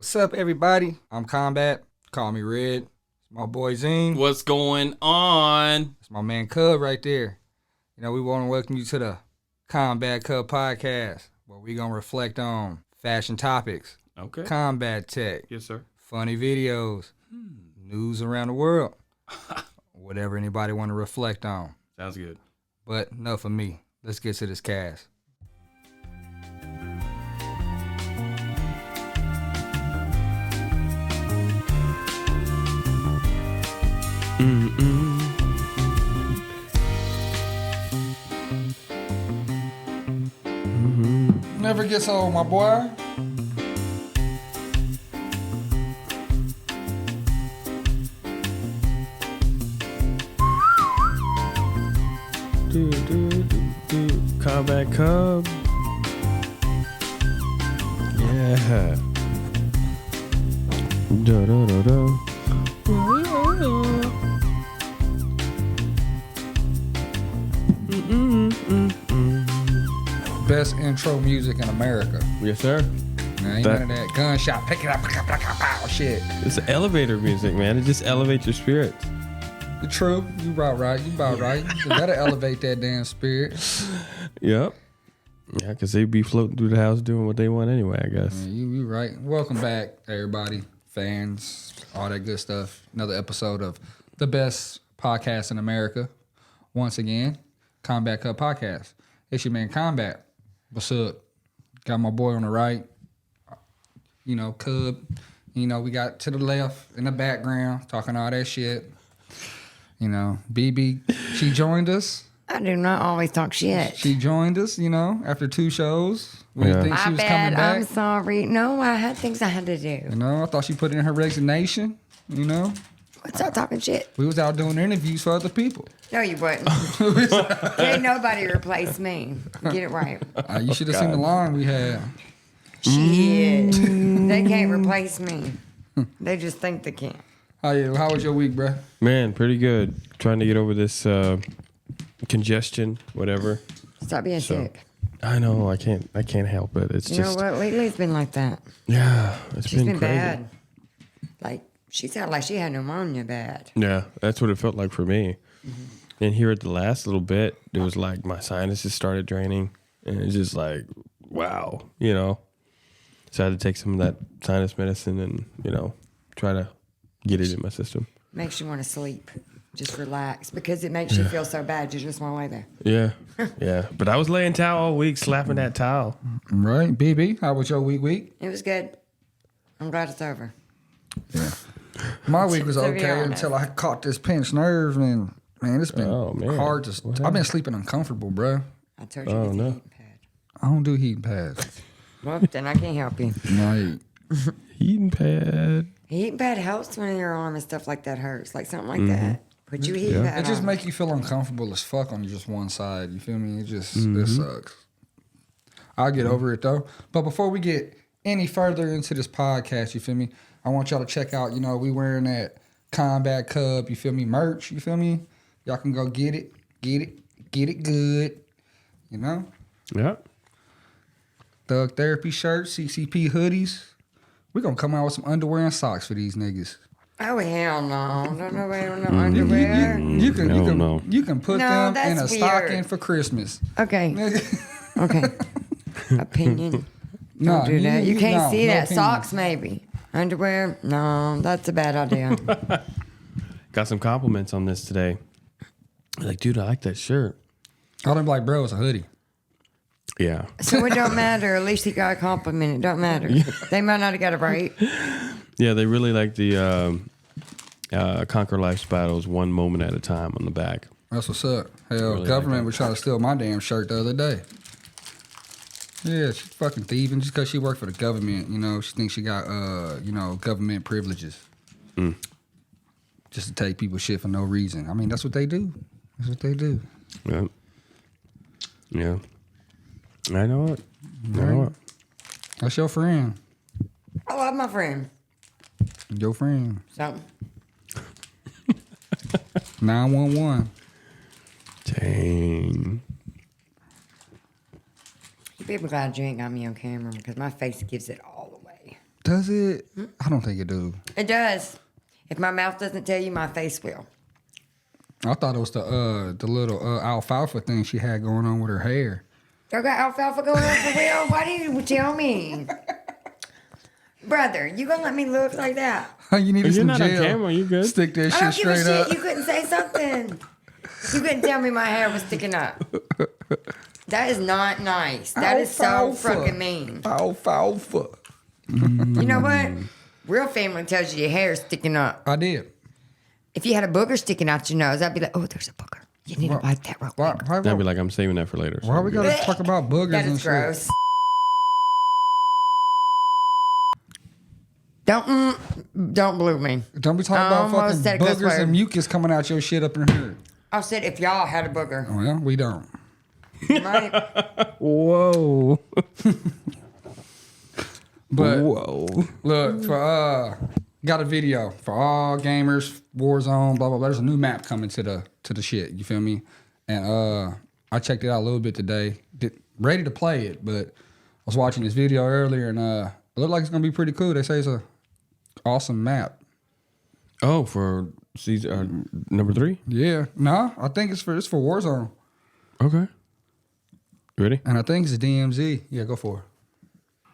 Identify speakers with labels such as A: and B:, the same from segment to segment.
A: What's up, everybody? I'm Combat. Call me Red. It's my boy Zine.
B: What's going on?
A: It's my man Cub right there. You know, we want to welcome you to the Combat Cub podcast, where we going to reflect on fashion topics,
B: Okay.
A: combat tech,
B: Yes, sir.
A: funny videos, news around the world, whatever anybody want to reflect on.
B: Sounds good.
A: But enough of me. Let's get to this cast. Never gets old, my boy.
C: Combat Cub. Yeah. Da da da da.
A: Best intro music in America.
C: Yes, sir.
A: Now, ain't none of that gunshot, pick it up, pow, shit.
C: It's elevator music, man. It just elevates your spirits.
A: True, you about right. You gotta elevate that damn spirit.
C: Yep. Yeah, because they be floating through the house doing what they want anyway, I guess.
A: Yeah, you right. Welcome back, everybody, fans, all that good stuff. Another episode of the best podcast in America. Once again, Combat Cub Podcast. It's your man Combat. What's up? Got my boy on the right. You know, Cub. You know, we got to the left in the background talking all that shit. You know, BB, she joined us.
D: I do not always talk shit.
A: She joined us, you know, after 2 shows. We didn't think she
D: My
A: was
D: bad.
A: coming back.
D: I'm sorry. No, I had things I had to do.
A: You know, I thought she put in her resignation, you know.
D: Stop talking shit.
A: We was out doing interviews for other people.
D: No, you wouldn't. Can't nobody replace me. Get it right.
A: You should have seen the line we had.
D: Shit. They can't replace me. They just think they can.
A: How was your week, bro?
C: Man, pretty good. Trying to get over this congestion, whatever.
D: Stop being sick.
C: I know. I can't help it. It's
D: You
C: just.
D: know what? Lately it's been like that.
C: Yeah,
D: She's been
C: crazy.
D: bad. Like, she sounded like she had pneumonia bad.
C: Yeah, that's what it felt like for me. Mm-hmm. And here at the last little bit, it was like my sinuses started draining, and it's just like, wow, you know. So I had to take some of that sinus medicine and, you know, try to get it in my system.
D: Makes you want to sleep. Just relax. Because it makes you feel so bad. You just want to lay there.
C: Yeah, yeah. But I was laying towel all week, slapping that towel.
A: Right, BB, how was your week?
D: It was good. I'm glad it's over.
A: Yeah. My week was
D: To be
A: okay
D: honest.
A: until I caught this pinched nerve, and man, it's been hard to.
C: What
A: I've been sleeping uncomfortable, bro.
D: I told you to get the heating pad.
A: I don't do heating pads.
D: Well, then I can't help you.
A: Right.
C: Heating pad.
D: Heating pad helps when your arm and stuff like that hurts, like something like that. Put you heating pad
A: It just
D: on.
A: make you feel uncomfortable as fuck on just one side. You feel me? It just it sucks. I'll get over it though. But before we get any further into this podcast, you feel me? I want y'all to check out, you know, we wearing that Combat Cub, you feel me, merch, you feel me? Y'all can go get it good, you know?
C: Yeah.
A: Thug Therapy shirts, CCP hoodies. We're gonna come out with some underwear and socks for these niggas.
D: Oh, hell no. Don't nobody want no underwear.
A: You can put
D: No,
A: them in
D: that's
A: a
D: weird.
A: stocking for Christmas.
D: Okay. Okay. Opinion.
A: No,
D: Don't do that. You can't
A: no,
D: see
A: no
D: that.
A: opinion.
D: Socks, maybe. Underwear? No, that's a bad idea.
C: Got some compliments on this today. Like, dude, I like that shirt.
A: I don't be like, bro, it's a hoodie.
C: Yeah.
D: So it don't matter. At least he got a compliment. It don't matter. They might not have got it right.
C: Yeah, they really like the Conquer Life's Battles one moment at a time on the back.
A: That's what's up. Hell,
C: Really
A: government
C: like that.
A: was trying to steal my damn shirt the other day. Yeah, she's fucking thieving just because she worked for the government. You know, she thinks she got, government privileges. Just to take people's shit for no reason. I mean, that's what they do. That's what they do.
C: Yeah. Yeah. I know it. I know it.
A: That's your friend.
D: I love my friend.
A: Your friend.
D: Something.
A: 911.
C: Dang.
D: People glad you ain't got me on camera because my face gives it all away.
A: Does it? I don't think it do.
D: It does. If my mouth doesn't tell you, my face will.
A: I thought it was the little alfalfa thing she had going on with her hair.
D: Y'all got alfalfa going on for real? Why didn't you tell me? Brother, you gonna let me look like that?
A: You needed
C: You're
A: some
C: not
A: gel.
C: on camera. You good?
A: Stick that
D: I
A: shit
D: don't give a
A: straight
D: shit.
A: up.
D: You couldn't say something. You couldn't tell me my hair was sticking up. That is not nice. That is so
A: Alfalfa.
D: fucking mean.
A: Alfalfa.
D: You know what? Real family tells you your hair is sticking up.
A: I did.
D: If you had a booger sticking out your nose, I'd be like, oh, there's a booger. You need to wipe that real quick.
C: I'd be like, I'm saving that for later.
A: Why we gotta talk about boogers
D: That
A: and
D: is
A: shit?
D: gross. Don't blue me.
A: Don't be talking about
D: Almost said
A: fucking
D: a cuss
A: boogers
D: word.
A: and mucus coming out your shit up in here.
D: I said if y'all had a booger.
A: Well, we don't.
D: Right?
C: Whoa.
A: But
C: Whoa.
A: look, for got a video for all gamers, Warzone, blah blah blah. There's a new map coming to the shit. You feel me? And I checked it out a little bit today. Ready to play it, but I was watching this video earlier and it looked like it's gonna be pretty cool. They say it's a awesome map.
C: Oh, for season number 3?
A: Yeah, no, I think it's for Warzone,
C: Okay. You ready?
A: and I think it's DMZ. Yeah, go for it.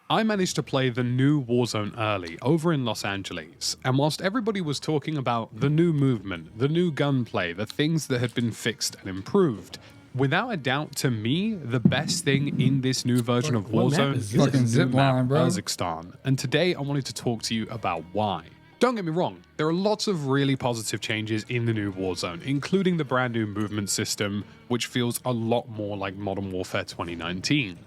E: I managed to play the new Warzone early over in Los Angeles, and whilst everybody was talking about the new movement, the new gunplay, the things that had been fixed and improved, without a doubt, to me, the best thing in this new version of
C: What map
E: Warzone
C: is
E: is
C: this?
A: Fucking
E: the
A: zip
E: new map,
A: line, bro.
E: Urzikstan. And today I wanted to talk to you about why. Don't get me wrong, there are lots of really positive changes in the new Warzone, including the brand new movement system, which feels a lot more like Modern Warfare 2019.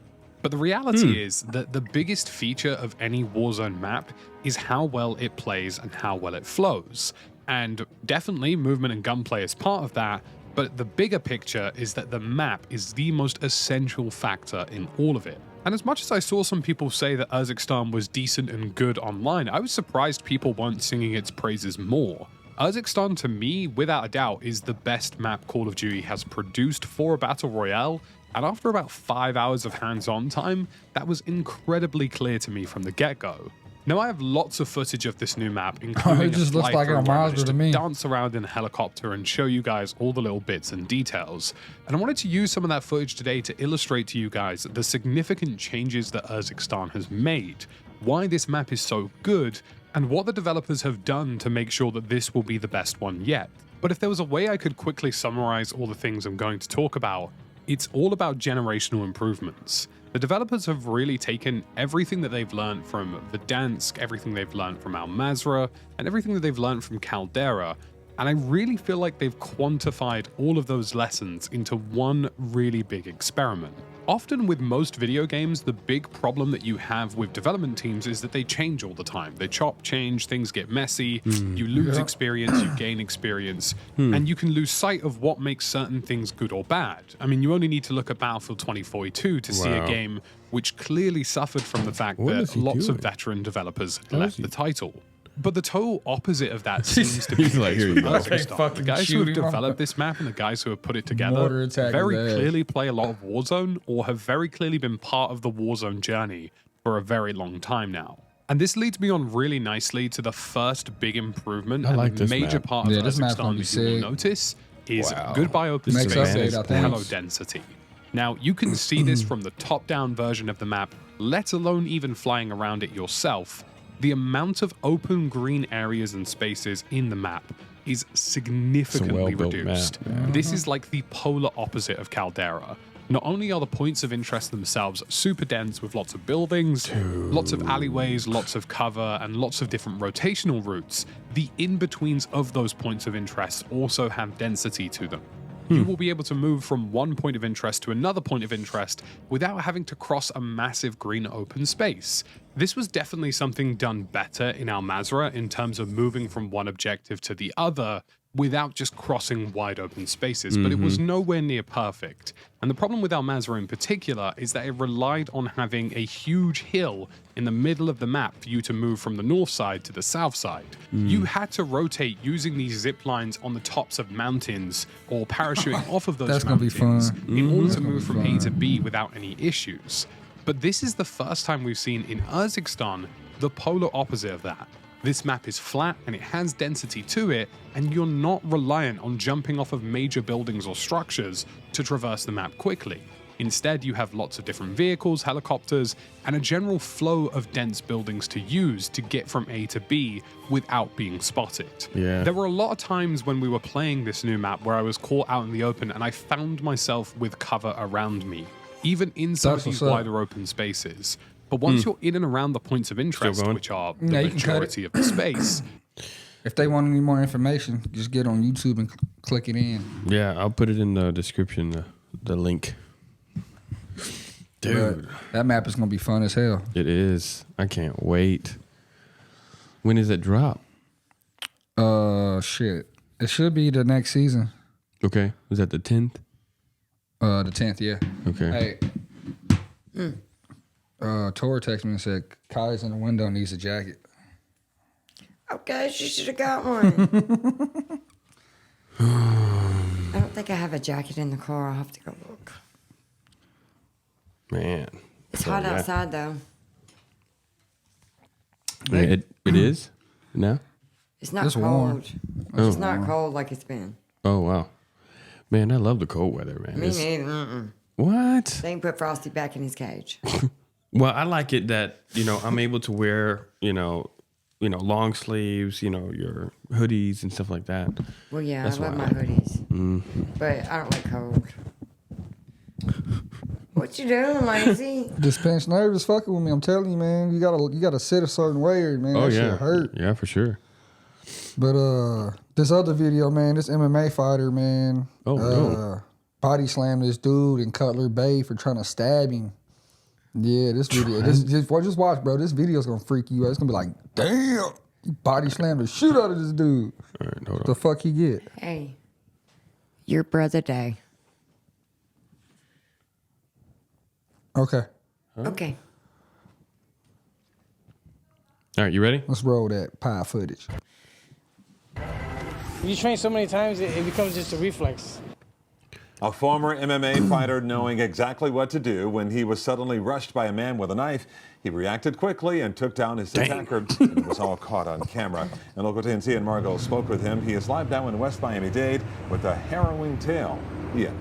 E: But the reality is that the biggest feature of any Warzone map is how well it plays and how well it flows. And definitely movement and gunplay is part of that, but the bigger picture is that the map is the most essential factor in all of it. And as much as I saw some people say that Urzikstan was decent and good online, I was surprised people weren't singing its praises more. Urzikstan, to me, without a doubt, is the best map Call of Duty has produced for a battle royale, and after about 5 hours of hands-on time, that was incredibly clear to me from the get-go. Now, I have lots of footage of this new map, including
A: It just
E: a
A: looks like
E: flythrough
A: a
E: where I
A: Mazda
E: managed
A: to me.
E: dance around in a helicopter and show you guys all the little bits and details. And I wanted to use some of that footage today to illustrate to you guys the significant changes that Urzikstan has made, why this map is so good, and what the developers have done to make sure that this will be the best one yet. But if there was a way I could quickly summarize all the things I'm going to talk about, it's all about generational improvements. The developers have really taken everything that they've learned from Verdansk, everything they've learned from Al Mazrah, and everything that they've learned from Caldera, and I really feel like they've quantified all of those lessons into one really big experiment. Often with most video games, the big problem that you have with development teams is that they change all the time. They chop, change, things get messy, you lose experience, you gain experience, and you can lose sight of what makes certain things good or bad. I mean, you only need to look at Battlefield 2042 to see a
C: Wow.
E: game which clearly suffered from the fact
C: What is
E: that
C: he
E: lots of
C: doing?
E: veteran developers
C: How is
E: left
C: he?
E: the title. But the total opposite of that seems to be
C: He's
E: the
C: like,
E: case
C: "Here
E: with
C: you go."
E: Urzikstan.
A: Okay,
E: The
A: fucking
E: guys who
A: shoot
E: have
A: him.
E: developed this map and the guys who have put it
A: Mortar
E: together
A: attack
E: very
A: his ass.
E: clearly play a lot of Warzone or have very clearly been part of the Warzone journey for a very long time now. And this leads me on really nicely to the first big improvement
C: I
E: and
C: like
E: the
C: this
E: major
C: map.
E: part of
A: Yeah, this map's gonna
E: Urzikstan
A: be
E: that you will
A: sick.
E: notice is
C: Wow.
E: goodbye open
A: Next
E: spaces,
A: update, I think.
E: hello density. Now, you can see this from the top-down version of the map, let alone even flying around it yourself. The amount of open green areas and spaces in the map is significantly
C: well-built
E: reduced.
C: map,
E: This is like the polar opposite of Caldera. Not only are the points of interest themselves super dense with lots of buildings, lots of alleyways, lots of cover, and lots of different rotational routes, the in-betweens of those points of interest also have density to them. You will be able to move from one point of interest to another point of interest without having to cross a massive green open space. This was definitely something done better in Al Mazrah in terms of moving from one objective to the other without just crossing wide open spaces, but it was nowhere near perfect. And the problem with Al Mazrah in particular is that it relied on having a huge hill in the middle of the map for you to move from the north side to the south side. You had to rotate using these zip lines on the tops of mountains or parachuting off of those
A: That's gonna be
E: mountains
A: fun.
E: in order
A: That's
E: to
A: gonna
E: move
A: be
E: from A to
A: fun.
E: B without any issues. But this is the first time we've seen in Urzikstan the polar opposite of that. This map is flat and it has density to it, and you're not reliant on jumping off of major buildings or structures to traverse the map quickly. Instead, you have lots of different vehicles, helicopters, and a general flow of dense buildings to use to get from A to B without being spotted.
C: Yeah.
E: There were a lot of times when we were playing this new map where I was caught out in the open and I found myself with cover around me, even in some of
A: That's
E: these
A: what's up.
E: wider open spaces. But once you're in and around the points of interest,
C: going?
E: which are
A: Yeah,
E: the
A: you can cut
E: majority of the space,
A: If they want any more information, just get on YouTube and click it in.
C: Yeah, I'll put it in the description, the link. Dude,
A: But that map is gonna be fun as hell.
C: it is. I can't wait. When does it drop?
A: Shit. It should be the next season.
C: Okay. Was that the 10th?
A: The 10th, yeah.
C: Okay.
A: Hey. Tor texted me and said Kai's in the window needs a jacket.
D: Okay, she should have got one. I don't think I have a jacket in the car. I'll have to go look.
C: Man.
D: It's
C: So,
D: hot
C: yeah.
D: outside, though.
C: Yeah, it is now?
D: It's not
A: It's
D: cold.
A: warm.
D: It's not cold like it's been.
C: Oh, wow. Man, I love the cold weather, man.
D: Me
C: It's-
D: neither. Mm-mm.
C: What?
D: They can put Frosty back in his cage.
C: Well, I like it that, I'm able to wear, long sleeves, your hoodies and stuff like that.
D: Well, yeah,
C: That's
D: I love
C: why
D: my
C: I-
D: hoodies. But I don't like cold. What you doing, Lacey?
A: This pinch nerve is fucking with me. I'm telling you, man. You gotta sit a certain way, man.
C: Oh,
A: that
C: yeah.
A: shit hurt.
C: Yeah, for sure.
A: But this other video, man, this MMA fighter, man.
C: Oh, no.
A: Body slammed this dude in Cutler Bay for trying to stab him. Yeah, this video. Just watch, bro. This video's gonna freak you out. It's gonna be like, damn, he body slammed the shit out of this dude.
C: All right, hold
A: The
C: on.
A: fuck he get?
D: Hey, your brother day.
A: Okay,
D: Okay.
C: All right, you ready?
A: let's roll that pie footage.
F: You train so many times, it becomes just a reflex.
G: A former MMA fighter knowing exactly what to do when he was suddenly rushed by a man with a knife. He reacted quickly and took down his attacker. And it was all caught on camera. And local TNC and Margot spoke with him. He is live now in West Miami-Dade with a harrowing tale. Yeah.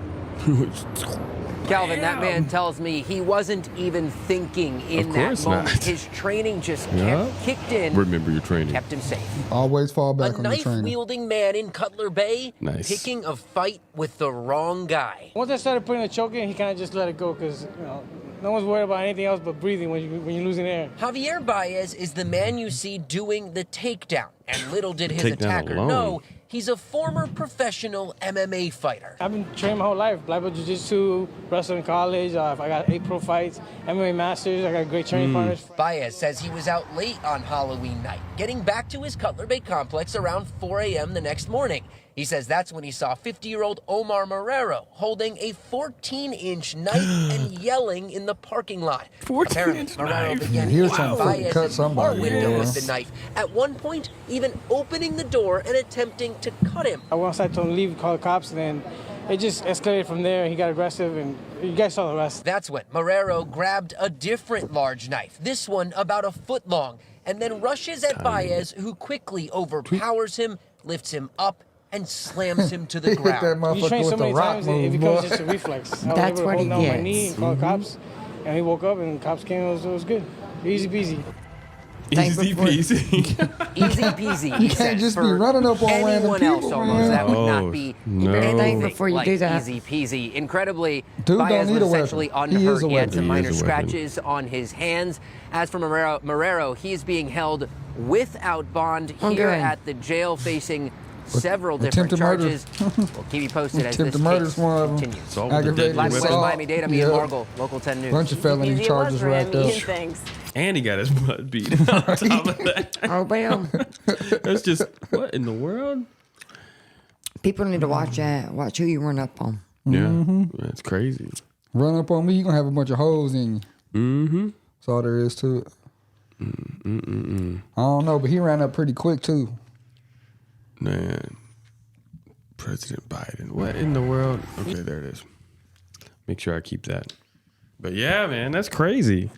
H: Calvin, that man tells me he wasn't even thinking in
C: Of
H: that
C: course
H: moment.
C: not.
H: His training just
C: Yeah.
H: kicked in,
C: Remember your training.
H: kept him safe.
A: Always fall back
H: A
A: on the training.
H: knife-wielding man in Cutler Bay
C: Nice.
H: picking a fight with the wrong guy.
F: Once I started putting the choke in, he kind of just let it go because no one's worried about anything else but breathing when you're losing air.
H: Javier Baez is the man you see doing the takedown, and little did his
C: Takedown
H: attacker
C: alone.
H: know he's a former professional MMA fighter.
F: I've been training my whole life. Black belt jiu-jitsu, wrestled in college. I got 8 pro fights, MMA masters. I got great training partners.
H: Baez says he was out late on Halloween night, getting back to his Cutler Bay complex around 4 a.m. the next morning. He says that's when he saw 50-year-old Omar Marrero holding a 14-inch knife and yelling in the parking lot.
C: 14-inch
H: Marrero
C: knife?
H: began
A: He was
H: hitting
A: trying to fucking
H: Baez's
A: cut somebody,
H: car window
A: yeah.
H: with the knife, at one point even opening the door and attempting to cut him.
F: I went outside, told him to leave, call the cops, and then it just escalated from there. He got aggressive, and you guys saw the rest.
H: That's when Marrero grabbed a different large knife, this one about a foot long, and then rushes at Baez, who quickly overpowers him, lifts him up, and slams him to
A: He
H: the
A: hit that
H: ground.
F: You train
A: motherfucker
F: so
A: with the
F: many
A: rock
F: times, it
A: move,
F: becomes
A: boy.
F: just a reflex. I was
D: That's
F: able to
D: what
F: hold
D: he
F: down my
D: gets.
F: knee and call the cops, and he woke up, and the cops came, it was good. Easy peasy.
C: Easy
D: before-
C: peasy.
H: Easy peasy. He
A: can't
H: said,
A: just be
H: for
A: running up on random
H: anyone else
A: people,
H: almost,
A: man.
H: that would
C: Oh,
H: not be
C: no.
H: anything
D: Think before you
H: like
D: do that.
H: easy peasy. Incredibly,
A: Dude don't
H: Baez
A: need
H: was
A: a weapon.
H: essentially
A: He is
H: unhurt.
A: a
H: He had
A: weapon.
H: some
C: He
H: minor
C: is a weapon.
H: scratches on his hands. As for Marrero, he is being held without bond
D: Oh,
H: here
D: good.
H: at the jail, facing several different
A: attempted murder.
H: charges. We'll keep you posted as this
A: Attempted murder's
H: case
A: one of them.
H: continues.
C: It's all with the
A: Aggravated
C: deadly
H: Live in West
C: weapon.
A: assault.
H: Miami-Dade, I'm Ian Margol, Local 10 News.
A: Bunch of felony
I: Easy it
A: charges
I: was for
A: racked
I: him.
A: up.
I: Ian, thanks.
C: And he got his butt beat on top of that.
D: Oh, well.
C: That's just, what in the world?
D: People need to watch that. Watch who you run up on.
C: Yeah, that's crazy.
A: Run up on me, you gonna have a bunch of holes in you.
C: Mm-hmm.
A: That's all there is to it. I don't know, but he ran up pretty quick too.
C: Man, President Biden. What in the world? Okay, there it is. Make sure I keep that. But yeah, man, that's crazy.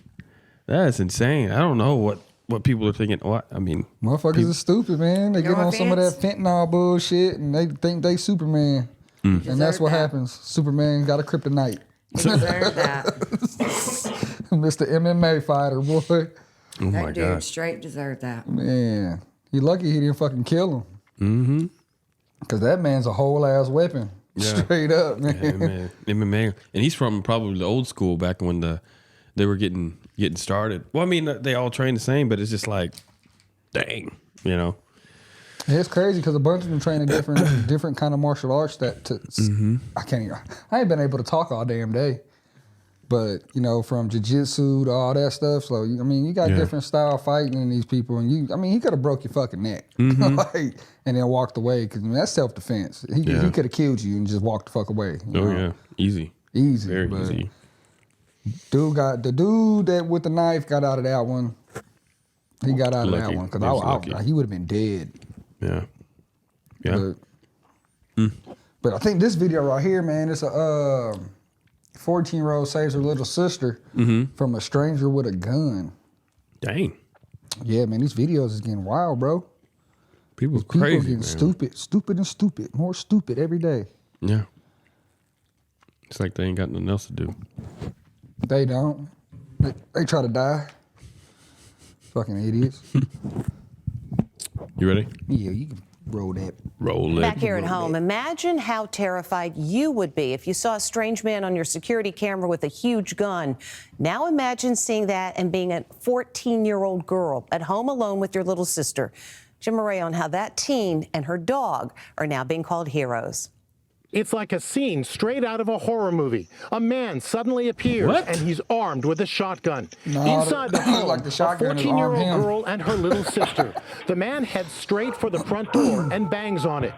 C: That's insane. I don't know what people are thinking. What I mean,
A: Motherfuckers are stupid, man. They
D: No
A: get on some of that
D: offense.
A: fentanyl bullshit and they think they Superman. And that's what
D: that.
A: happens. Superman got a kryptonite.
D: Deserve that.
A: Mr. MMA fighter, boy.
C: oh my
D: That dude
C: god,
D: straight deserved that.
A: Man. He lucky he didn't fucking kill him. Mm-hmm. Because that man's a whole ass weapon.
C: Yeah.
A: Straight up, man.
C: MMA, and he's from probably the old school back when they were getting started. Well, I mean, they all train the same, but it's just like, dang, you know.
A: It's crazy because a bunch of them train in different kind of martial arts that I ain't been able to talk all damn day. But, you know, from jiu-jitsu to all that stuff. So, I mean, you got different style fighting in these people. And he could have broke your fucking neck. Like, and then walked away. Because, that's self-defense. He could have killed you and just walked the fuck away. You know?
C: Yeah. Easy.
A: Easy.
C: Very easy.
A: The dude that with the knife got out of that one. He got out of that
C: Lucky.
A: one.
C: He was lucky.
A: He would have been dead.
C: Yeah. Yeah.
A: But I think this video right here, man, it's a 14-year-old saves her little sister from a stranger with a gun.
C: Dang.
A: Yeah, man, these videos is getting wild, bro.
C: People
A: People
C: crazy,
A: getting
C: man.
A: stupid, more stupid every day.
C: Yeah. It's like they ain't got nothing else to do.
A: They don't. They try to die. Fucking idiots.
C: You ready?
A: Yeah, you can roll that.
C: Roll it.
I: Back here at home, imagine how terrified you would be if you saw a strange man on your security camera with a huge gun. Now imagine seeing that and being a 14-year-old girl at home alone with your little sister. Jim Murray on how that teen and her dog are now being called heroes.
J: It's like a scene straight out of a horror movie. A man suddenly appears and he's armed with a shotgun. Inside the home,
A: like the
J: a
A: shotgun is armed
J: 14-year-old
A: him.
J: girl and her little sister. The man heads straight for the front door and bangs on it.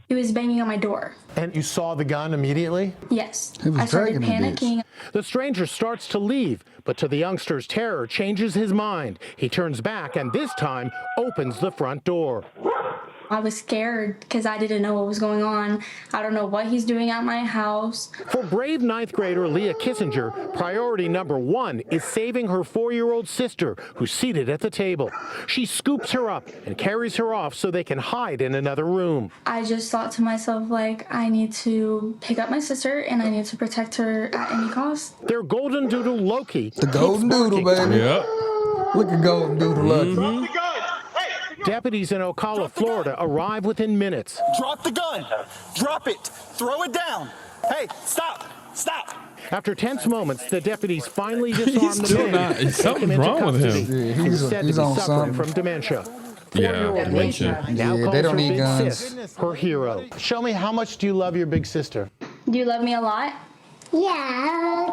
K: He was banging on my door.
J: And you saw the gun immediately?
K: Yes.
A: He was
K: I started
A: dragging the bitch.
K: panicking.
J: The stranger starts to leave, but to the youngster's terror, changes his mind. He turns back and this time opens the front door.
K: I was scared because I didn't know what was going on. I don't know what he's doing at my house.
J: For brave 9th grader Leah Kissinger, priority number 1 is saving her 4-year-old sister, who's seated at the table. She scoops her up and carries her off so they can hide in another room.
K: I just thought to myself, like, I need to pick up my sister and I need to protect her at any cost.
J: Their golden doodle Loki.
A: The golden doodle, baby.
C: Yep.
A: Look at golden doodle Lucky.
J: Deputies in Ocala, Florida arrive within minutes.
L: Drop the gun. Drop it. Throw it down. Hey, stop. Stop.
J: After tense moments, the deputies finally disarm the
C: still
J: man.
C: not-
J: and take
C: something's
J: him into
C: wrong with
J: custody.
C: him.
A: Yeah,
J: He's said
A: he's
J: to be
A: on
J: suffering
A: something.
J: from dementia.
C: Yeah.
J: 4-year-old
C: Dementia.
J: Lisa now
A: Yeah,
J: calls
A: they don't
J: her
A: need
J: big
A: guns.
J: sis her hero. Show me how much do you love your big sister?
K: Do you love me a lot? Yeah.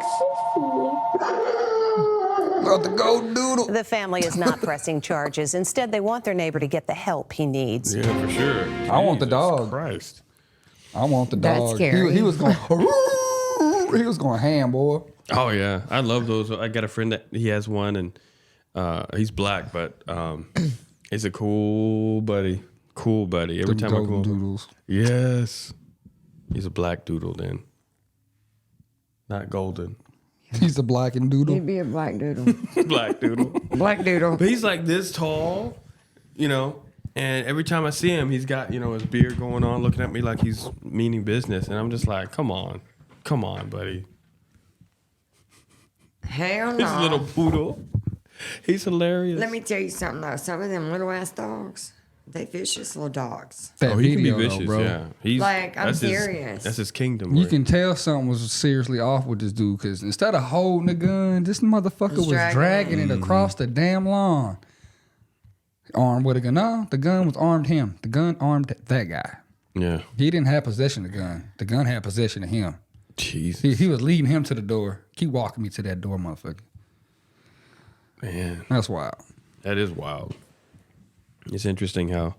A: Got the golden doodle.
I: The family is not pressing charges. Instead, they want their neighbor to get the help he needs.
C: Yeah, for sure.
A: I want the
C: Jesus
A: dog.
C: Christ.
A: I want the
D: That's
A: dog.
D: scary.
A: He was going. He was going ham, boy.
C: Oh yeah, I love those. I got a friend that he has one, and he's black, but he's a cool buddy. Cool buddy. Every
A: Them
C: time I
A: golden
C: go,
A: doodles.
C: yes, he's a black doodle then, not golden.
A: He's a black and doodle.
D: He'd be a black doodle.
C: Black doodle.
D: Black doodle.
C: But he's like this tall, you know. And every time I see him, he's got, you know, his beard going on, looking at me like he's meaning business. And I'm just like, come on, buddy.
D: Hell
C: This
D: no.
C: little poodle. He's hilarious.
D: Let me tell you something though. Some of them little ass dogs, they vicious little dogs.
A: That
C: Oh, he can be
A: video, though,
C: vicious,
A: bro.
C: yeah. He's,
D: Like, I'm
C: that's his-
D: serious.
C: That's his kingdom.
A: You
C: right?
A: can tell something was seriously off with this dude because instead of holding the gun, this motherfucker was dragging it across the damn lawn. Armed with a gun. No, the gun was armed him. The gun armed that guy.
C: Yeah.
A: He didn't have possession of the gun. The gun had possession of him.
C: Jesus.
A: He was leading him to the door. Keep walking me to that door, motherfucker.
C: Man,
A: That's wild.
C: that is wild. It's interesting how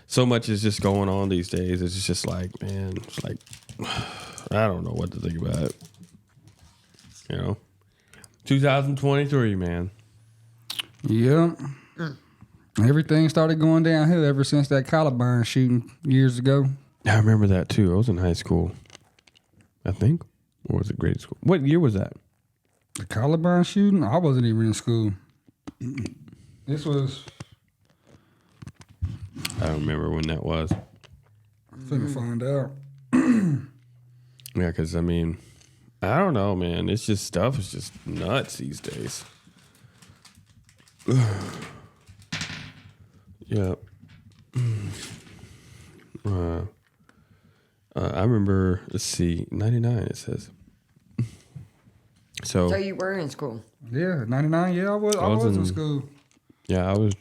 C: so much is just going on these days. It's just like, man, it's like, I don't know what to think about it. You know? 2023, man.
A: Yeah. Everything started going downhill ever since that Columbine shooting years ago.
C: I remember that too. I was in high school, I think. Or was it grade school? What year was that?
A: The Columbine shooting? I wasn't even in school. This was.
C: I don't remember when that was.
A: I'm finna find out.
C: Yeah, because I mean, I don't know, man. It's just stuff is just nuts these days. Yeah. I remember, let's see, 99 it says.
D: So you were in school?
A: Yeah, 99. Yeah, I was in school.
C: Yeah, I was.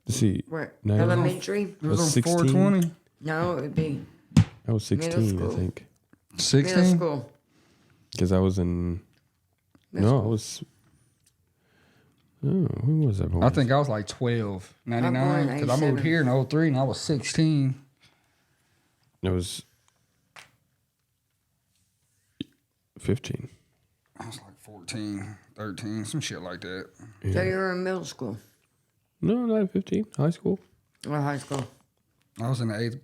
C: Let's see.
D: What?
C: 99?
D: Elementary?
A: It was on
C: 16?
A: 420.
D: No, it would be
C: I was 16, I think.
A: 16?
D: middle school.
C: Because I was in.
D: Middle
C: I was. Oh, when was I born?
A: I think I was like 12, 99. Because I moved here in 03 and I was 16.
C: It was 15.
A: I was like 14, 13, some shit like that.
C: Yeah.
D: So you were in middle school?
C: No, not 15. High school.
D: Or high school?
A: I was in the eighth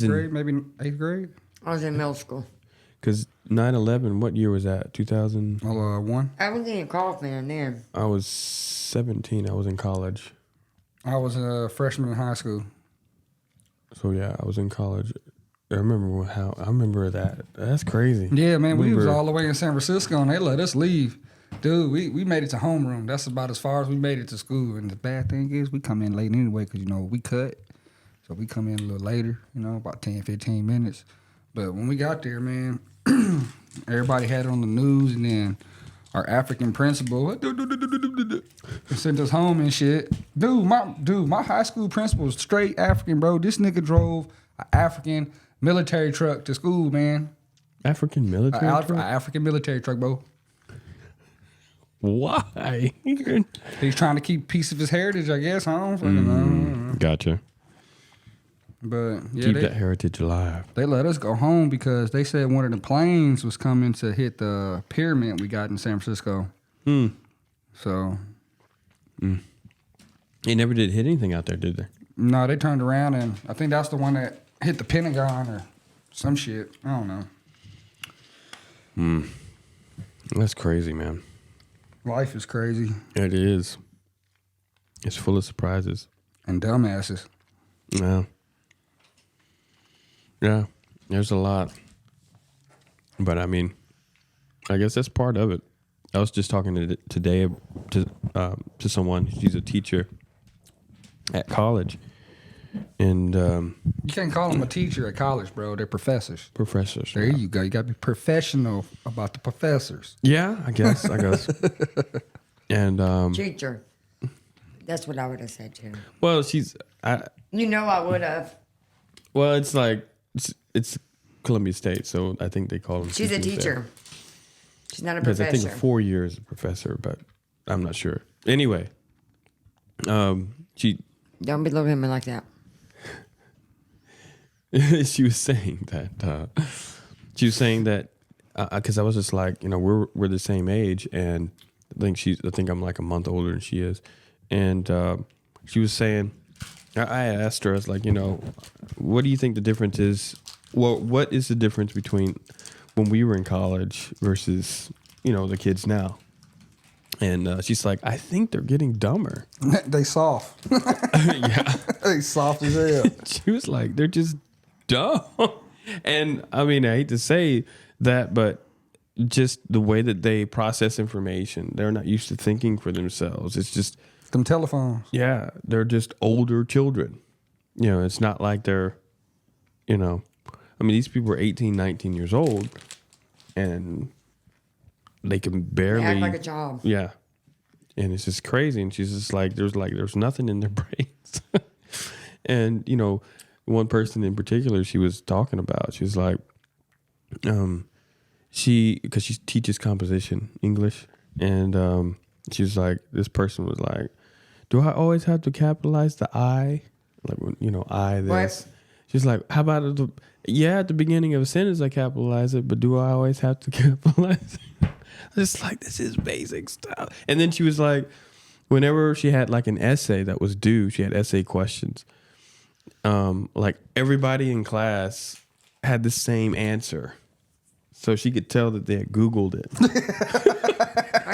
A: grade, maybe 8th grade.
D: I was in middle school.
C: Because 9/11, what year was that? 2001?
D: I was in Kaufman then.
C: I was 17. I was in college.
A: I was a freshman in high school.
C: So yeah, I was in college. I remember that. That's crazy.
A: Yeah, man, we was all the way in San Francisco and they let us leave. Dude, we made it to homeroom. That's about as far as we made it to school. And the bad thing is we come in late anyway because, we cut. So we come in a little later, about 10, 15 minutes. But when we got there, man, everybody had it on the news, and then our African principal sent us home and shit. My high school principal was straight African, bro. This nigga drove an African military truck to school, man.
C: African military truck?
A: African military truck, bro.
C: Why?
A: He's trying to keep a piece of his heritage, I guess. I don't fucking know.
C: Gotcha.
A: But yeah,
C: keep that heritage alive.
A: They let us go home because they said one of the planes was coming to hit the pyramid we got in San Francisco. So.
C: They never did hit anything out there, did they?
A: No, they turned around and I think that's the one that hit the Pentagon or some shit. I don't know.
C: That's crazy, man.
A: Life is crazy.
C: It is. It's full of surprises.
A: And dumbasses.
C: Yeah. Yeah, there's a lot. But I mean, I guess that's part of it. I was just talking today to someone. She's a teacher at college. And
A: you can't call them a teacher at college, bro. They're professors.
C: Professors.
A: There you go. You got to be professional about the professors.
C: Yeah, I guess. And
D: teacher. That's what I would have said too.
C: Well,
D: I would have.
C: Well, it's like it's Columbia State, so I think they call them.
D: She's a teacher. There. She's not a
C: because
D: professor.
C: I think 4 years a professor, but I'm not sure. Anyway, she
D: don't be looking at me like that.
C: She was saying that. Because I was just like, we're the same age, and I think I'm like a month older than she is, and she was saying. I asked her, I was like, what do you think the difference is? Well, what is the difference between when we were in college versus, the kids now? And she's like, I think they're getting dumber.
A: They soft.
C: Yeah.
A: They soft as hell.
C: She was like, they're just dumb. And I mean, I hate to say that, but just the way that they process information, they're not used to thinking for themselves. It's just...
A: Them telephones.
C: Yeah, they're just older children. It's not like they're, I mean, these people are 18, 19 years old, and they can barely...
D: They act like a child.
C: Yeah. And it's just crazy. And she's just like, there's nothing in their brains. And, one person in particular she was talking about, she was like, because she teaches composition English, and she was like, this person was like, do I always have to capitalize the I? Like, I this. What? She's like, how about at the beginning of a sentence I capitalize it, but do I always have to capitalize it? I was just like, this is basic stuff. And then she was like, whenever she had like an essay that was due, she had essay questions. Like everybody in class had the same answer. So she could tell that they had Googled it.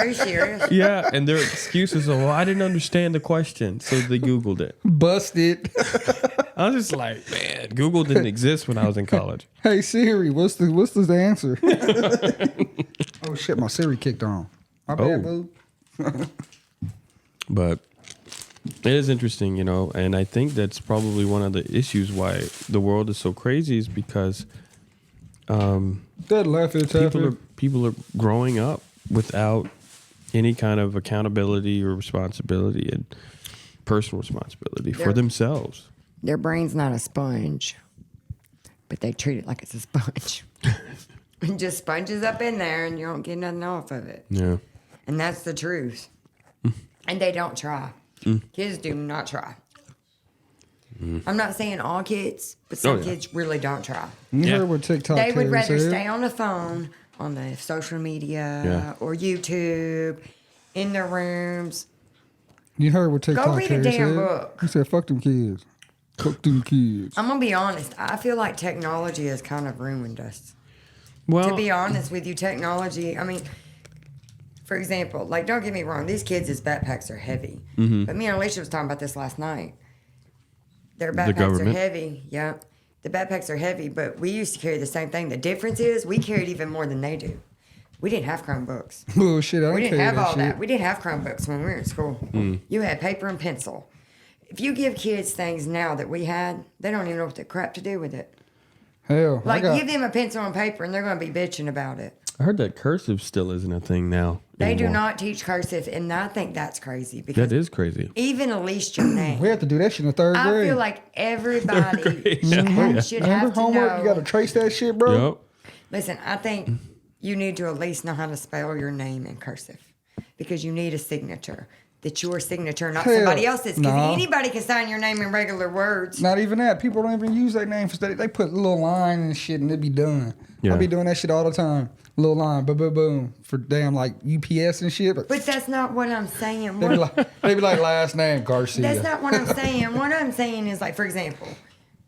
D: Are you serious?
C: Yeah, and their excuses are, well, I didn't understand the question, so they Googled it.
A: Busted.
C: I was just like, man, Google didn't exist when I was in college.
A: Hey Siri, what's the answer? Oh shit, my Siri kicked on. My bad, boo.
C: But it is interesting, you know, and I think that's probably one of the issues why the world is so crazy is because
A: That laugh is
C: people are growing up without any kind of accountability or responsibility and personal responsibility for themselves.
D: Their brain's not a sponge, but they treat it like it's a sponge. It just sponges up in there and you don't get nothing off of it.
C: Yeah.
D: And that's the truth. And they don't try. Kids do not try. I'm not saying all kids, but some kids really don't try.
A: You heard what TikTok
D: They would
A: Terry
D: rather
A: said?
D: stay on the phone, on the social media, or YouTube, in their rooms.
A: You heard what
D: Go
A: TikTok
D: read a
A: Terry
D: damn
A: said?
D: book.
A: He said, "Fuck them kids. Fuck them kids."
D: I'm going to be honest. I feel like technology has kind of ruined us.
C: Well,
D: To be honest with you, technology, I mean, for example, like, don't get me wrong, these kids' backpacks are heavy. But me and Alicia was talking about this last night. Their backpacks are heavy. Yeah. The backpacks are heavy, but we used to carry the same thing. The difference is we carried even more than they do. We didn't have Chromebooks.
A: Bullshit. I
D: We
A: didn't
D: didn't have
A: that
D: all
A: shit.
D: that. We didn't have Chromebooks when we were in school. You had paper and pencil. If you give kids things now that we had, they don't even know what the crap to do with it.
A: Hell,
D: Like, give them a pencil and paper, and they're going to be bitching about it.
C: I heard that cursive still isn't a thing now.
D: They do
C: anymore.
D: not teach cursive, and I think that's crazy because
C: That is crazy.
D: even at least your name.
A: We have to do that shit in the third
D: I
A: grade.
D: feel like everybody should
A: Remember
D: have to
A: homework?
D: know.
A: You got to trace that shit, bro.
C: Yep.
D: Listen, I think you need to at least know how to spell your name in cursive because you need a signature. That's your signature, not
A: Hell,
D: somebody else's. Because
A: nah.
D: anybody can sign your name in regular words.
A: Not even that. People don't even use their name for study. They put a little line and shit, and it be done.
C: Yeah.
A: I be doing that shit all the time. Little line, boom, boom, boom, for damn like UPS and shit.
D: But that's not what I'm saying.
A: They be like last name Garcia.
D: That's not what I'm saying. What I'm saying is, like, for example,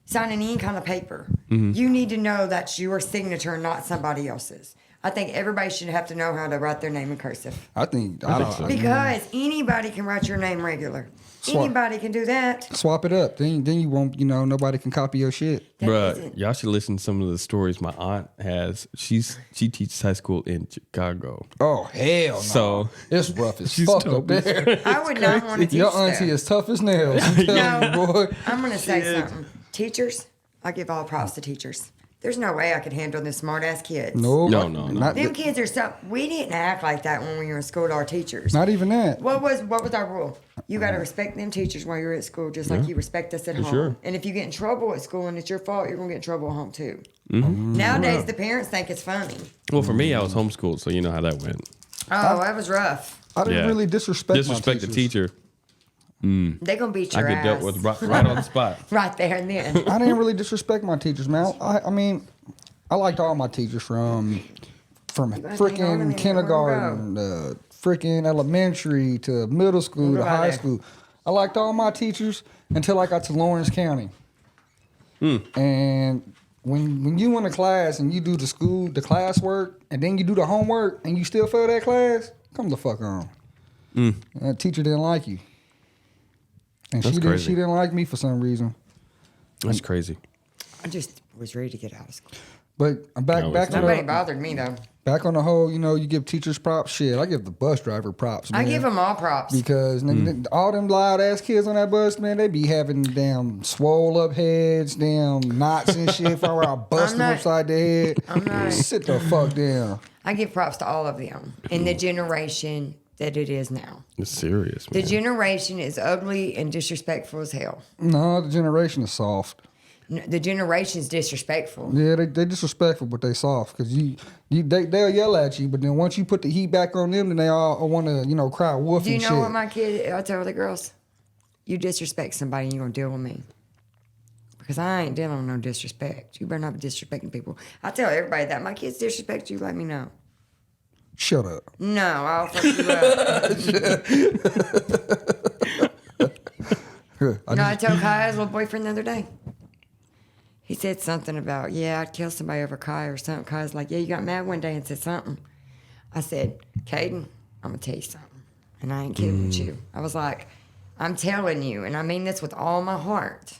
D: signing any kind of paper. You need to know that's your signature, not somebody else's. I think everybody should have to know how to write their name in cursive.
A: I think so.
D: Because anybody can write your name regular. Anybody can do that.
A: Swap it up. Then you won't. Nobody can copy your shit.
C: Bruh, y'all should listen to some of the stories my aunt has. She teaches high school in Chicago.
A: Oh hell no!
C: So
A: it's rough as
C: she's
A: fuck
C: told
A: up
C: me.
A: there.
D: I would not want to teach
A: Your
D: that.
A: auntie is tough as nails. I'm telling you, boy.
D: I'm going to say something. Teachers, I give all props to teachers. There's no way I could handle the smart ass kids.
A: No.
D: Them kids are so. We didn't act like that when we were in school to our teachers.
A: Not even that.
D: What was our rule? You got to respect them teachers while you're at school, just like you respect us at home.
C: sure.
D: And if you get in trouble at school and it's your fault, you're gonna get in trouble at home too. Nowadays, the parents think it's funny.
C: Well, for me, I was homeschooled, so you know how that went.
D: Oh, that was rough.
A: I didn't really disrespect my
C: the
A: teachers.
C: teacher.
D: They gonna beat your
C: I get
D: ass.
C: dealt with right on the spot.
D: right there and then.
A: I didn't really disrespect my teachers, man. I mean, I liked all my teachers from freaking kindergarten, freaking elementary to middle school to high school. I liked all my teachers until I got to Lawrence County. And when you in a class and you do the class work, and then you do the homework and you still fail that class, come the fuck on. That teacher didn't like you. And
C: That's
A: she
C: crazy.
A: didn't like me for some reason.
C: That's crazy.
D: I just was ready to get out of school.
A: But back to
D: Nobody bothered me though.
A: back on the whole, you give teachers props. Shit, I give the bus driver props, man.
D: I give them all props.
A: Because nigga, all them loud ass kids on that bus, man, they be having damn swole up heads, damn knots and shit from around busting upside their head.
D: I'm not.
A: Sit the fuck down.
D: I give props to all of them in the generation that it is now.
C: It's serious,
D: The
C: man.
D: generation is ugly and disrespectful as hell.
A: No, the generation is soft.
D: The generation is disrespectful.
A: Yeah, they disrespectful, but they soft. Because they'll yell at you, but then once you put the heat back on them, then they all want to, cry wolf
D: Do you
A: and
D: know
A: shit.
D: what my kid, I tell the girls? You disrespect somebody and you're going to deal with me. Because I ain't dealing with no disrespect. You better not be disrespecting people. I tell everybody that. My kids disrespect you, let me know.
A: Shut up.
D: No, I'll fuck you up. I told Kaya's little boyfriend the other day. He said something about, I'd kill somebody over Kaya or something. Kaya's like, you got mad one day and said something. I said, Caden, I'm going to tell you something. And I ain't kidding with you. I was like, I'm telling you, and I mean this with all my heart.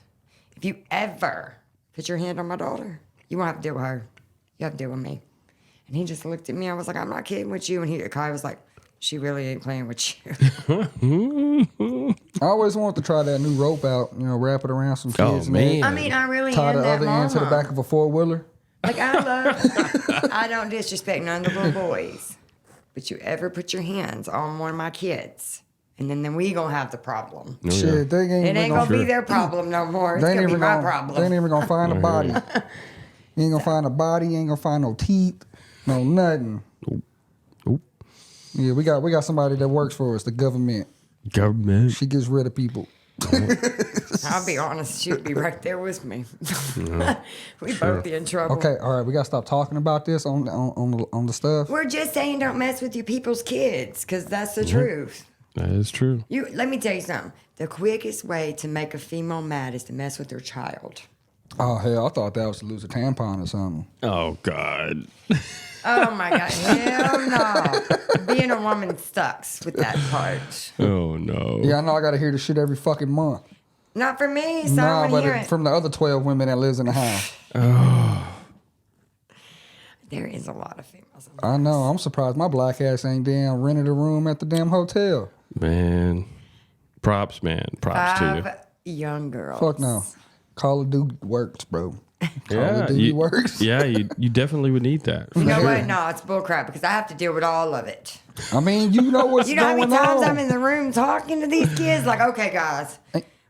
D: If you ever put your hand on my daughter, you won't have to deal with her. You have to deal with me. And he just looked at me. I was like, I'm not kidding with you. And Kai was like, she really ain't playing with you.
A: I always wanted to try that new rope out, wrap it around some kids.
C: Man.
D: I mean, I really
A: Tie
D: am
A: the
D: that
A: other
D: mama.
A: end to the back of a four-wheeler.
D: Like, I don't disrespect none of the little boys. But you ever put your hands on one of my kids, and then we gonna have the problem.
C: Oh,
A: Shit, they ain't
D: It ain't gonna be their problem no more. It's gonna be my problem.
A: They ain't even gonna find a body. You ain't gonna find a body. You ain't gonna find no teeth, no nothing.
C: Nope.
A: Yeah, we got somebody that works for us, the government.
C: Government.
A: She gets rid of people.
D: I'll be honest, she'd be right there with me. We both be in trouble.
A: Okay, all right, we gotta stop talking about this on the stuff.
D: We're just saying don't mess with your people's kids, because that's the truth.
C: That is true.
D: Let me tell you something. The quickest way to make a female mad is to mess with their child.
A: Oh hell, I thought that was to lose a tampon or something.
C: Oh God.
D: Oh my God, hell no. Being a woman sucks with that part.
C: Oh no.
A: Yeah, I know I gotta hear the shit every fucking month.
D: Not for me, so I
A: Nah,
D: don't want to hear
A: but
D: it.
A: from the other 12 women that lives in the house.
D: There is a lot of females.
A: I know. I'm surprised my black ass ain't damn rented a room at the damn hotel.
C: Man. Props, man. Props to you.
D: 5 young girls.
A: Fuck no. Call of Duty works, bro. Call of Duty
C: you,
A: works.
C: Yeah, you definitely would need that.
D: You know what? No, it's bullcrap because I have to deal with all of it.
A: I mean, you know what's
D: You know how
A: going
D: many times
A: on.
D: I'm in the room talking to these kids? Like, okay, guys,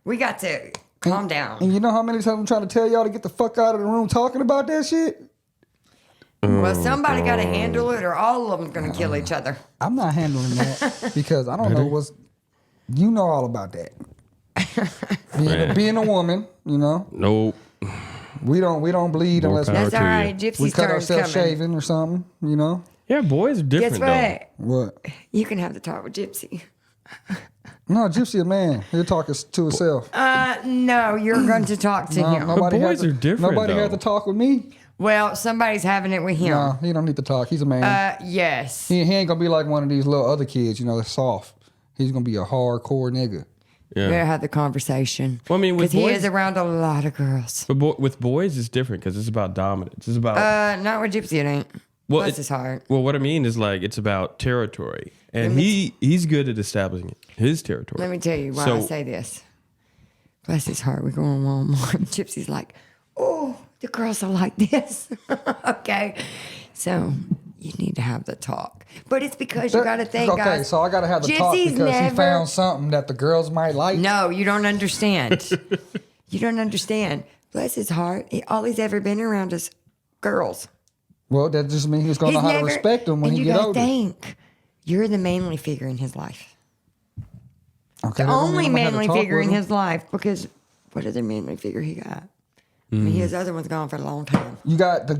D: we got to calm down.
A: And you know how many times I'm trying to tell y'all to get the fuck out of the room talking about that shit?
D: Well, somebody got to handle it, or all of them's going to kill each other.
A: I'm not handling that because I don't know what's. You know all about that. Being a woman,
C: Nope.
A: we don't bleed
C: More
A: unless
C: power
D: That's
C: to
D: all
C: you.
D: right.
A: we
D: Gypsy's
A: cut
D: turn's
A: ourselves
D: coming.
A: shaving or something.
C: Yeah, boys are different
D: Guess what?
A: What?
D: You can have the talk with Gypsy.
A: No, Gypsy a man. He'll talk to himself.
D: No, you're going to talk to him.
A: Nobody
C: boys
A: had to,
C: are different,
A: Nobody had
C: though.
A: to talk with me.
D: Well, somebody's having it with him.
A: No, he don't need to talk. He's a man.
D: Yes.
A: He ain't gonna be like one of these little other kids, that's soft. He's gonna be a hardcore nigga.
C: though.
D: We'll
C: Yeah.
D: have the conversation.
C: Well, I mean, with
D: Because he
C: boys,
D: is around a lot of girls.
C: but with boys, it's different because it's about dominance. It's about
D: Not with Gypsy, it ain't.
C: well,
D: Bless his heart.
C: Well, what I mean is like it's about territory, and he's good at establishing his territory.
D: Let me tell you why
C: So-
D: I say this. Bless his heart. We go on Walmart. Gypsy's like, oh, the girls are like this. Okay. So you need to have the talk. But it's because you got to think,
A: okay,
D: guys.
A: so I gotta have the talk
D: Gypsy's
A: because
D: never-
A: he found something that the girls might like.
D: No, you don't understand. You don't understand. Bless his heart. All he's ever been around is girls.
A: Well, that just means he's gonna know how to respect them when
D: and
A: he
D: you
A: get
D: gotta
A: older.
D: think, you're the manly figure in his life.
A: Okay,
D: The
A: that don't
D: only
A: mean I'm gonna have to
D: manly
A: talk
D: figure
A: with
D: in
A: him.
D: his life, because what other manly figure he got? I mean, his other one's gone for a long time.
A: You got the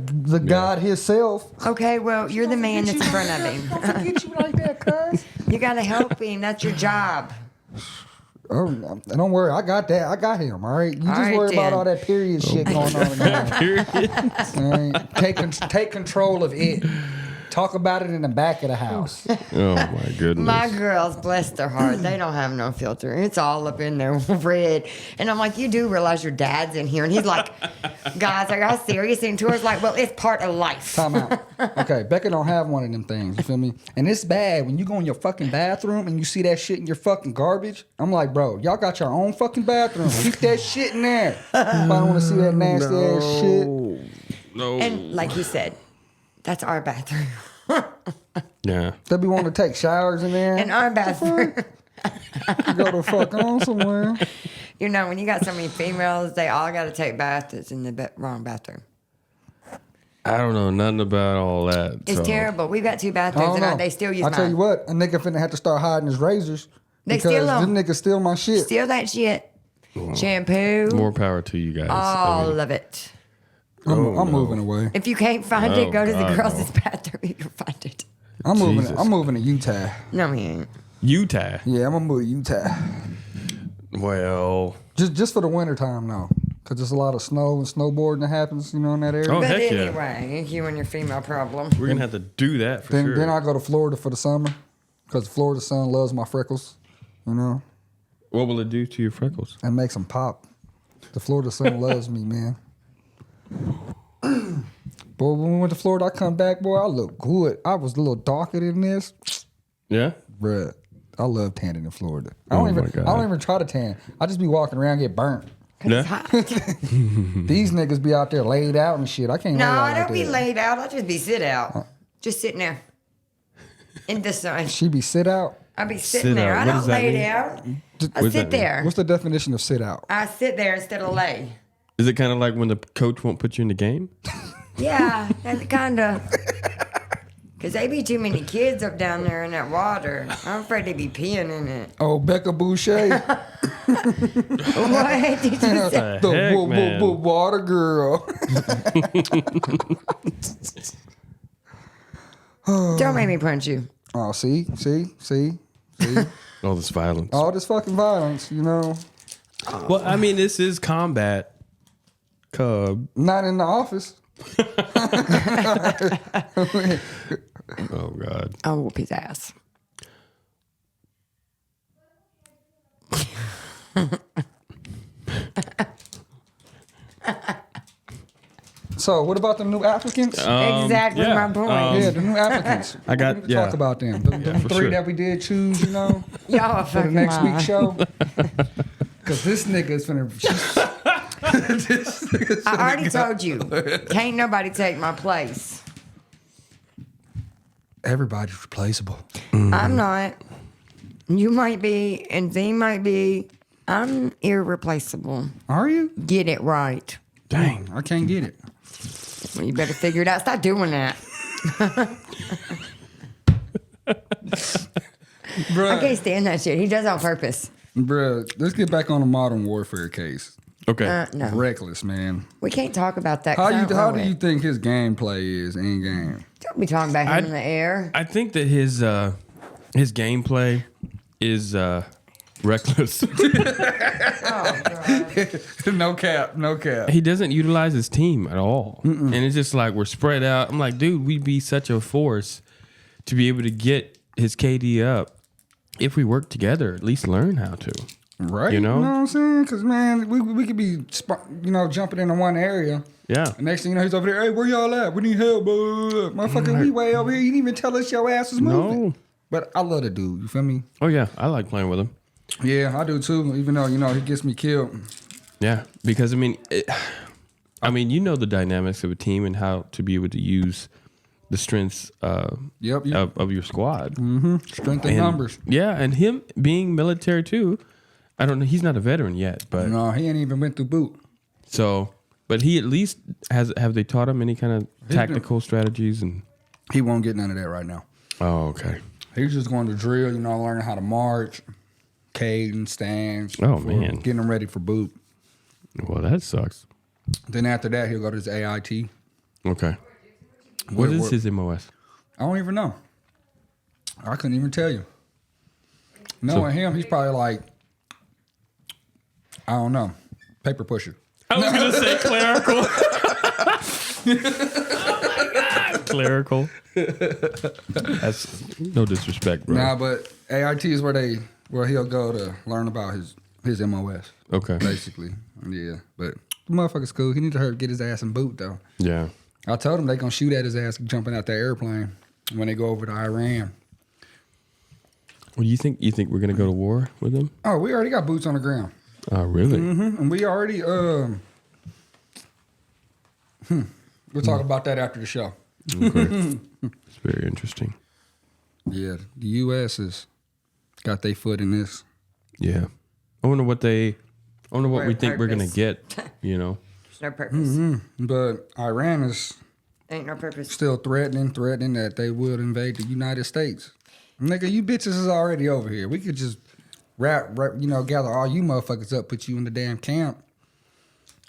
A: God himself.
D: Okay, well, you're the man that's in front of him.
A: Don't forget you like that, cuz.
D: You gotta help him. That's your job.
A: Oh, don't worry, I got that. I got him. All right, you just
D: right,
A: worry about
D: then.
A: all that period shit going on in there. All right? Take control of it. Talk about it in the back of the house.
C: Oh my goodness.
D: My girls, bless their heart, they don't have no filter. It's all up in there red. And I'm like, you do realize your dad's in here. And he's like, guys, are y'all serious? And Tour's like, well, it's part of life.
A: Time out. Okay, Becca don't have one of them things. You feel me? And it's bad when you go in your fucking bathroom and you see that shit in your fucking garbage. I'm like, bro, y'all got your own fucking bathroom. Keep that shit in there. I don't want to see that nasty ass shit.
C: No.
D: And like he said, that's our bathroom.
C: Yeah.
A: They be wanting to take showers in there.
D: And our bathroom.
A: Go the fuck on somewhere.
D: You know, when you got so many females, they all got to take baths. It's in the wrong bathroom.
C: I don't know nothing about all that.
D: It's
C: so.
D: terrible. We've got 2
A: I
D: bathrooms,
A: don't
D: and
A: know.
D: they still use
A: I
D: mine.
A: tell you what, a nigga finna have to start hiding his razors.
D: They
A: because
D: steal 'em.
A: them niggas steal my shit.
D: Steal that shit. Shampoo.
C: More power to you guys.
D: All of it.
A: I'm moving away.
D: If you can't find it, go to the girls' bathroom. You can find it.
A: I'm moving.
C: Jesus.
A: I'm moving to Utah.
D: No, he ain't.
C: Utah.
A: Yeah, I'm gonna move to Utah.
C: Well.
A: Just for the winter time though, because there's a lot of snow and snowboarding that happens, in that area.
C: Oh,
D: But
C: heck yeah.
D: anyway, you and your female problem.
C: We're going to have to do that for
A: then
C: sure.
A: then I go to Florida for the summer. Because Florida sun loves my freckles, you know?
C: What will it do to your freckles?
A: It makes them pop. The Florida sun loves me, man. Boy, when we went to Florida, I come back, boy, I look good. I was a little darker than this.
C: Yeah?
A: Bruh, I love tanning in Florida.
C: Oh
A: I don't even try to tan. I just be walking around and get burnt.
C: Yeah?
A: These niggas be out there laid out and shit. I can't
D: No,
A: lay out
D: I
A: like
D: don't be
A: that.
D: laid out. I just be sit out. Just sitting there in the sun.
A: She be sit out?
D: I be sitting
C: Sit
D: there.
C: out.
D: I
C: What
D: don't
C: does that
D: lay
C: mean?
D: down. I
C: does
D: sit
C: that mean?
D: there.
A: What's the definition of sit out?
D: I sit there instead of lay.
C: Is it kind of like when the coach won't put you in the game?
D: Yeah, that's kind of. Because they be too many kids up down there in that water. I'm afraid they be peeing in it.
A: Oh, Becca Boucher.
D: What did you say?
A: The
C: Heck, man.
A: water girl.
D: Don't make me punch you.
A: Oh, see?
C: All this violence.
A: All this fucking violence, you know.
C: Well, I mean, this is Combat Cub.
A: Not in the office.
C: Oh, God.
D: I'll whoop his ass.
A: So, what about the new applicants?
D: Exactly
C: yeah,
D: my point.
A: Yeah, the new applicants.
C: I got-
A: We need to
C: yeah.
A: talk about them. The
C: for
A: three
C: sure.
A: that we did choose, you know,
D: Y'all are
A: for the
D: fucking
A: next
D: lying.
A: week's show. Because this nigga is finna. This nigga's
D: I
A: finna
D: already
A: go.
D: told you. Can't nobody take my place.
A: Everybody's replaceable.
D: I'm not. You might be, and Z might be. I'm irreplaceable.
A: Are you?
D: Get it right.
A: Dang, I can't get it.
D: Well, you better figure it out. Stop doing that. I can't stand that shit. He does it on purpose.
A: Bruh, let's get back on the modern warfare case.
C: Okay.
D: No.
A: Reckless, man.
D: We can't talk about that. 'cause
A: How
D: I
A: you
D: don't
A: how
D: know
A: do
D: it.
A: you think his gameplay is in game?
D: Don't be talking about him in the air.
C: I think that his gameplay is reckless.
A: No cap, no cap.
C: He doesn't utilize his team at all. And it's just like we're spread out. I'm like, dude, we'd be such a force to be able to get his KD up if we work together, at least learn how to.
A: Right?
C: You know?
A: what I'm saying? Because, man, we could be, jumping into one area.
C: Yeah.
A: The next thing you know, he's over there, hey, where y'all at? We need help. Motherfucker, we way over here. You didn't even tell us your ass was moving.
C: No.
A: But I love the dude. You feel me?
C: Oh, yeah. I like playing with him.
A: Yeah, I do too. Even though, he gets me killed.
C: Yeah. Because, I mean, you know the dynamics of a team and how to be able to use the strengths of your squad.
A: Mm-hmm. Strength in numbers.
C: Yeah. And him being military too. I don't know. He's not a veteran yet, but
A: No, he ain't even went through boot.
C: so, but he at least have they taught him any kind of tactical strategies and
A: He won't get none of that right now.
C: oh, okay.
A: He's just going to drill, learning how to march, cadence, stance.
C: Oh, man.
A: Getting him ready for boot.
C: Well, that sucks.
A: Then after that, he'll go to his AIT.
C: Okay. What is his MOS?
A: I don't even know. I couldn't even tell you. Knowing him, he's probably like, I don't know, paper pusher.
C: I was going to say clerical. Oh, my God. Clerical. That's no disrespect, bro.
A: Nah, but AIT is where he'll go to learn about his MOS.
C: Okay.
A: Basically. Yeah. But the motherfucker's cool. He need to get his ass in boot, though.
C: Yeah.
A: I told him they gonna shoot at his ass jumping out that airplane when they go over to Iran.
C: Well, you think we're going to go to war with him?
A: Oh, we already got boots on the ground.
C: Oh, really?
A: Mm-hmm. And we already we'll talk about that after the show.
C: Okay. It's very interesting.
A: Yeah, the U.S. has got their foot in this.
C: Yeah. I wonder what we think we're going to
D: Purpose.
C: get,
D: There's no purpose.
A: Mm-hmm. But Iran is
D: Ain't no purpose.
A: still threatening that they will invade the United States. Nigga, you bitches is already over here. We could just gather all you motherfuckers up, put you in the damn camp.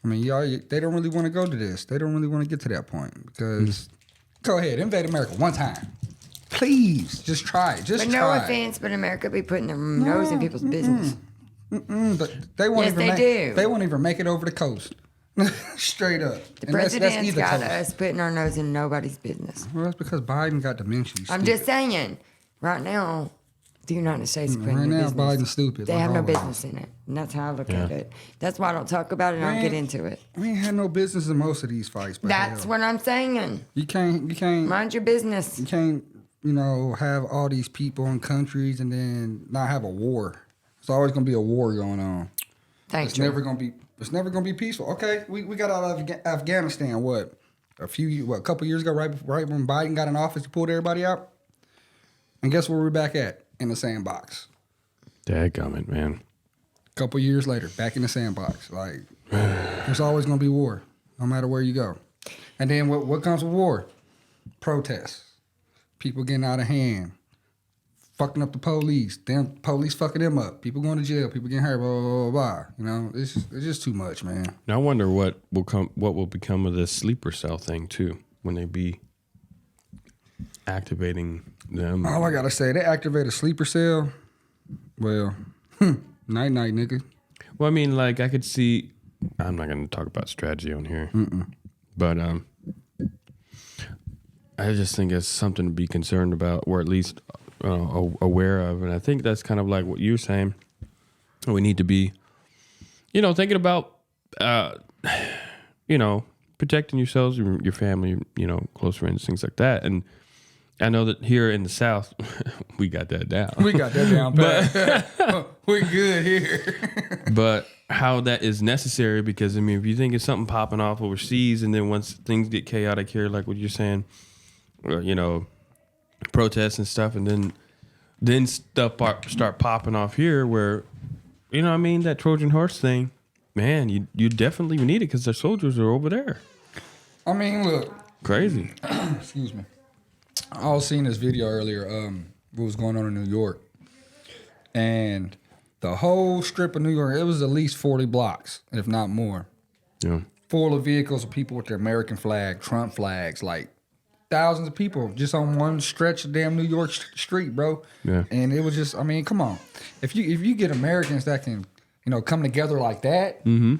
A: I mean, they don't really want to go to this. They don't really want to get to that point because go ahead, invade America one time. Please, just try it. Just
D: But
A: try
D: no
A: it.
D: offense, but America be putting their nose in people's business.
A: But they won't
D: Yes,
A: even
D: they do.
A: They won't even make it over the coast. Straight up.
D: The
A: And that's
D: president's
A: either
D: got
A: coast.
D: us putting our nose in nobody's business.
A: Well, that's because Biden got dementia.
D: I'm just saying, right now, The United States quit
A: Right
D: no
A: now,
D: business.
A: Biden's stupid.
D: They
A: like
D: have no
A: always.
D: business in it. And that's how I look at it. That's why I don't talk about it and I don't get into it.
A: We ain't had no business in most of these fights. But
D: That's
A: hell,
D: what I'm saying.
A: you can't
D: Mind your business.
A: you can't, have all these people in countries and then not have a war. It's always gonna be a war going on.
D: Thanks.
A: It's never gonna be peaceful. Okay, we got out of Afghanistan, a couple years ago, right when Biden got in office, he pulled everybody out. And guess where we're back at? In the sandbox.
C: Dadgummit, man.
A: A couple years later, back in the sandbox. Like, there's always gonna be war, no matter where you go. And then what comes with war? Protests. People getting out of hand. Fucking up the police. Them police fucking them up. People going to jail. People getting hurt. Blah blah blah blah. It's just too much, man.
C: Now I wonder what will become of this sleeper cell thing too when they be activating them.
A: All I gotta say, they activate a sleeper cell. Well, night night, nigga.
C: Well, I mean, like I could see. I'm not going to talk about strategy on here, but I just think it's something to be concerned about, or at least aware of. And I think that's kind of like what you're saying. We need to be, thinking about, protecting yourselves, your family, close friends, things like that. And I know that here in the South, we got that down.
A: We got that down pat. We're good here.
C: But how that is necessary, because, I mean, if you think it's something popping off overseas and then once things get chaotic here, like what you're saying, protests and stuff, and then stuff start popping off here where, that Trojan horse thing, man, you definitely need it because their soldiers are over there.
A: I mean, look.
C: Crazy.
A: Excuse me. I was seeing this video earlier, what was going on in New York. And the whole strip of New York, it was at least 40 blocks, if not more.
C: Yeah.
A: Full of vehicles of people with their American flag, Trump flags, like thousands of people just on one stretch of damn New York street, bro.
C: Yeah.
A: And it was just, I mean, come on. If you get Americans that can, come together like that, and,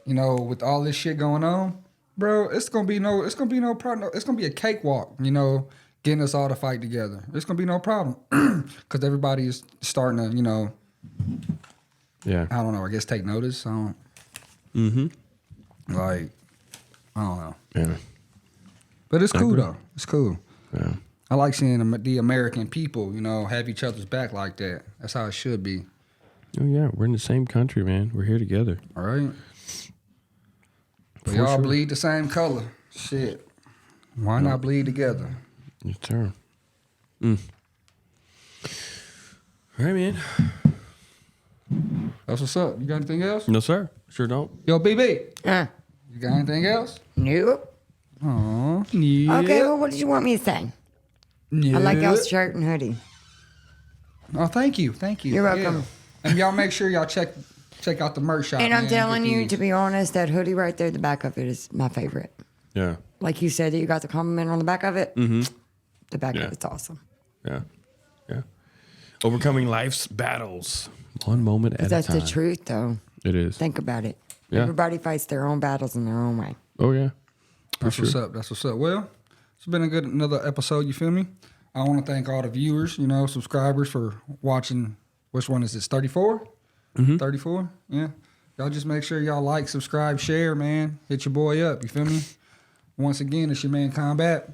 A: with all this shit going on, bro, it's gonna be no problem. It's gonna be a cakewalk, getting us all to fight together. It's gonna be no problem because everybody is starting to,
C: yeah.
A: I don't know. I guess take notice. Like, I don't know.
C: Yeah.
A: But it's cool though. It's cool.
C: Yeah.
A: I like seeing the American people, have each other's back like that. That's how it should be.
C: Oh yeah, we're in the same country, man. We're here together.
A: All right. But
C: For
A: y'all
C: sure.
A: bleed the same color. Shit. Why not bleed together?
C: Your turn. All right, man.
A: That's what's up. You got anything else?
C: No, sir. Sure don't.
A: Yo, BB. You got anything else?
D: Nope.
A: Oh, yeah.
D: Okay, well, what did you want me to say? I like y'all's shirt and hoodie.
A: Oh, thank you. Thank you.
D: You're welcome.
A: Yeah. And y'all make sure y'all check out the merch shop.
D: And I'm
A: man.
D: telling
A: Get
D: you,
A: these.
D: to be honest, that hoodie right there, the back of it is my favorite.
C: Yeah.
D: Like you said, that you got the compliment on the back of it. The back of it's awesome.
C: Yeah. Yeah. Overcoming life's battles, one moment at a
D: That's
C: time.
D: the truth, though.
C: It is.
D: Think about it.
C: Yeah.
D: Everybody fights their own battles in their own way.
C: Oh yeah.
A: That's what's up. That's what's up. Well, it's been another episode. You feel me? I want to thank all the viewers, subscribers for watching. Which one is this? 34? 34? Yeah. Y'all just make sure y'all like, subscribe, share, man. Hit your boy up. You feel me? Once again, it's your man Combat.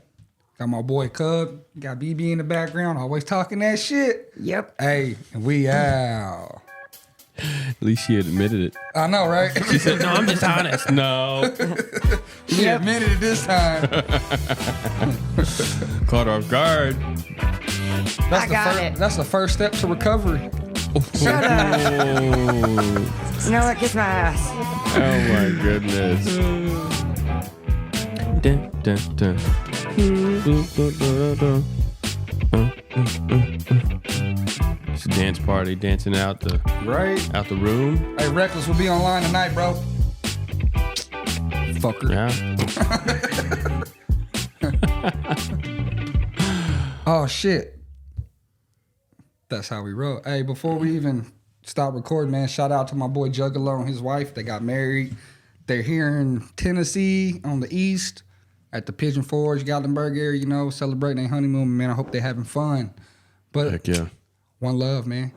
A: Got my boy Cub. Got BB in the background, always talking that shit.
D: Yep.
A: Hey, and we out.
C: At least she admitted it.
A: I know, right?
C: She said, "No, I'm just honest." No.
A: She admitted it this time.
C: Caught her off guard.
A: That's the first step to recovery.
D: Shut up. You know what? Kiss my ass.
C: Oh my goodness. Dun, dun, dun. It's a dance party, dancing out the room.
A: Hey, Reckless will be online tonight, bro. Fucker.
C: Yeah.
A: Oh shit. That's how we roll. Hey, before we even stop recording, man, shout out to my boy Juggalo and his wife. They got married. They're here in Tennessee on the east at the Pigeon Forge, Gatlinburg area, celebrating their honeymoon. Man, I hope they're having fun. But
M: Heck yeah.
A: one love, man.